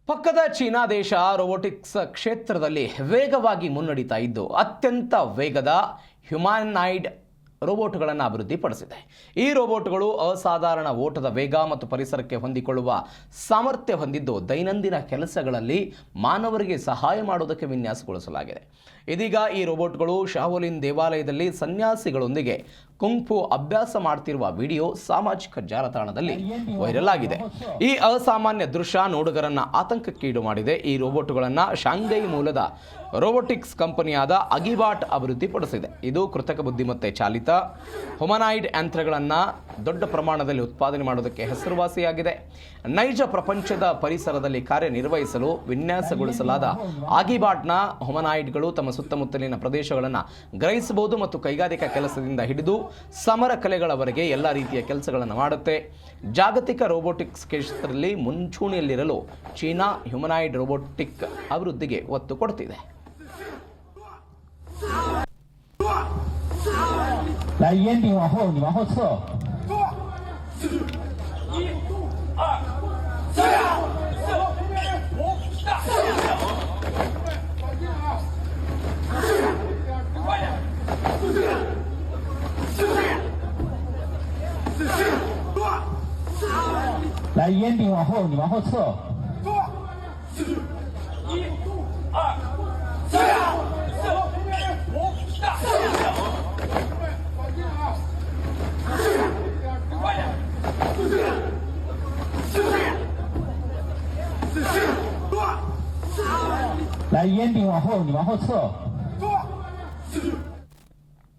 ಪಕ್ಕದ ಚೀನಾ ದೇಶ ರೋಬೋಟಿಕ್ಸ್ ಕ್ಷೇತ್ರದಲ್ಲಿ ವೇಗವಾಗಿ ಮುನ್ನಡೀತಾ ಇದ್ದು ಅತ್ಯಂತ ವೇಗದ ಹ್ಯುಮನಾಯ್ಡ್ ರೋಬೋಟ್ಗಳನ್ನು ಅಭಿವೃದ್ಧಿಪಡಿಸಿದೆ. ಈ ರೋಬೋಟ್ಗಳು ಅಸಾಧಾರಣ ಓಟದ ವೇಗ ಮತ್ತು ಪರಿಸರಕ್ಕೆ ಹೊಂದಿಕೊಳ್ಳುವ ಸಾಮರ್ಥ್ಯ ಹೊಂದಿದ್ದು ದೈನಂದಿನ ಕೆಲಸಗಳಲ್ಲಿ ಮಾನವರಿಗೆ ಸಹಾಯ ಮಾಡುವುದಕ್ಕೆ ವಿನ್ಯಾಸಗೊಳಿಸಲಾಗಿದೆ. ಇದೀಗ ಈ ರೋಬೋಟ್ಗಳು ಶಾವೋಲಿನ್ ದೇವಾಲಯದಲ್ಲಿ ಸನ್ಯಾಸಿಗಳೊಂದಿಗೆ ಕುಂಗ್ಫು ಅಭ್ಯಾಸ ಮಾಡ್ತಿರುವ ವಿಡಿಯೋ ಸಾಮಾಜಿಕ ಜಾಲತಾಣದಲ್ಲಿ ವೈರಲ್ ಆಗಿದೆ. ಈ ಅಸಾಮಾನ್ಯ ದೃಶ್ಯ ನೋಡುಗರನ್ನ ಆತಂಕಕ್ಕೀಡು ಮಾಡಿದೆ. ಈ ರೋಬೋಟ್ಗಳನ್ನು ಶಾಂಘೈ ಮೂಲದ ರೋಬೋಟಿಕ್ಸ್ ಕಂಪನಿಯಾದ ಅಗಿಬಾಟ್ ಅಭಿವೃದ್ಧಿಪಡಿಸಿದೆ. ಇದು ಕೃತಕ ಬುದ್ಧಿಮತ್ತೆ ಚಾಲಿತ ಹ್ಯುಮನಾಯ್ಡ್ ಯಂತ್ರಗಳನ್ನು ದೊಡ್ಡ ಪ್ರಮಾಣದಲ್ಲಿ ಉತ್ಪಾದನೆ ಮಾಡುವುದಕ್ಕೆ ಹೆಸರುವಾಸಿಯಾಗಿದೆ. ನೈಜ ಪ್ರಪಂಚದ ಪರಿಸರದಲ್ಲಿ ಕಾರ್ಯನಿರ್ವಹಿಸಲು ವಿನ್ಯಾಸಗೊಳಿಸಲಾದ ಅಗಿಬಾಟ್ನ ಹ್ಯುಮನಾಯ್ಡ್ಗಳು ತಮ್ಮ ಸುತ್ತಮುತ್ತಲಿನ ಪ್ರದೇಶಗಳನ್ನು ಗ್ರಹಿಸಬಹುದು ಮತ್ತು ಕೈಗಾರಿಕಾ ಕೆಲಸದಿಂದ ಹಿಡಿದು ಸಮರ ಕಲೆಗಳವರೆಗೆ ಎಲ್ಲ ರೀತಿಯ ಕೆಲಸಗಳನ್ನು ಮಾಡುತ್ತೆ. ಜಾಗತಿಕ ರೋಬೋಟಿಕ್ಸ್ ಕ್ಷೇತ್ರದಲ್ಲಿ ಮುಂಚೂಣಿಯಲ್ಲಿರಲು ಚೀನಾ ಹ್ಯುಮನಾಯ್ಡ್ ರೋಬೋಟಿಕ್ ಅಭಿವೃದ್ಧಿಗೆ ಒತ್ತು ಕೊಡುತ್ತಿದೆ. 来，烟饼往后，你往后撤。来，烟饼往后，你往后撤。来，烟饼往后，你往后撤。